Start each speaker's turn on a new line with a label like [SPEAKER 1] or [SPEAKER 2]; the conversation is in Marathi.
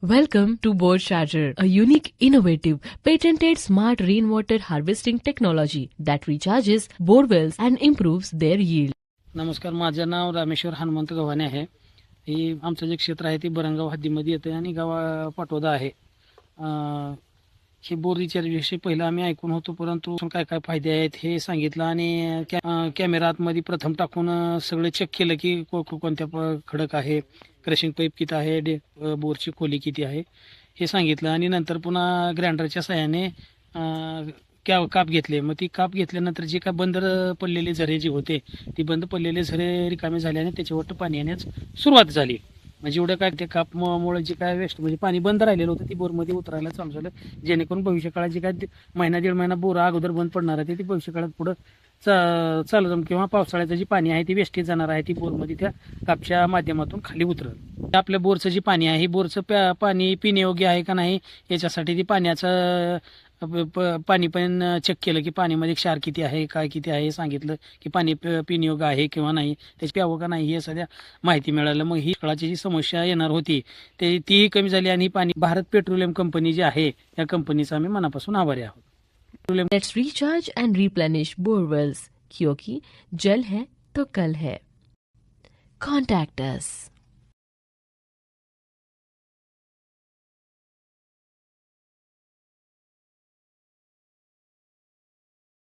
[SPEAKER 1] Welcome to Board Charger, a unique, innovative, patented smart rainwater harvesting technology that recharges bore wells and improves their yield.
[SPEAKER 2] नमस्कार, माझं नाव रामेश्वर हनुमंत गव्हाणे आहे. ही आमचं जे क्षेत्र आहे ते बरंगाव हद्दीमध्ये येतं आणि गावा पाटोदा आहे. हे बोर रिचार्ज विषयी पहिलं आम्ही ऐकून होतो, परंतु काय काय फायदे आहेत हे सांगितलं आणि कॅमेरा आतमध्ये प्रथम टाकून सगळं चेक केलं की कोणत्या खडक आहे, क्रशिंग पाईप किती आहे, बोरची खोली किती आहे हे सांगितलं आणि नंतर पुन्हा ग्राइंडरच्या सहाय्याने काप घेतले. मग ती काप घेतल्यानंतर जे काय बंद पडलेले झरे जे होते ती बंद पडलेले झरे रिकामे झाल्याने त्याच्यावर पाणी येण्यास सुरुवात झाली. म्हणजे एवढं काय ते कापमुळे जे काय वेस्ट म्हणजे पाणी बंद राहिलेलं होतं ती बोरमध्ये उतरायला चालू झालं, जेणेकरून भविष्यकाळात जे काय महिना दीड महिना बोर अगोदर बंद पडणार आहे ते भविष्यकाळात पुढं चालू किंवा पावसाळ्याचं जे पाणी आहे ते वेस्टेज जाणार आहे ती बोरमध्ये त्या कापच्या माध्यमातून खाली उतरल. आपल्या बोरचं जे पाणी आहे हे बोरचं पाणी पिण्यायोग्य आहे का नाही याच्यासाठी ती पाण्याचं पाणी पण चेक केलं की पाणीमध्ये क्षार किती आहे, काय किती आहे, सांगितलं की पाणी पिण्यायोग्य आहे किंवा नाही, त्याची प्यावं का नाही हे सध्या माहिती मिळालं. मग ही सगळ्याची जी समस्या येणार होती तीही कमी झाली आणि पाणी भारत पेट्रोलियम कंपनी जी आहे त्या कंपनीचा आम्ही मनापासून आभारी आहोत.
[SPEAKER 1] Let's recharge and replenish bore wells, क्योंकि जल है तो कल है. Contact us.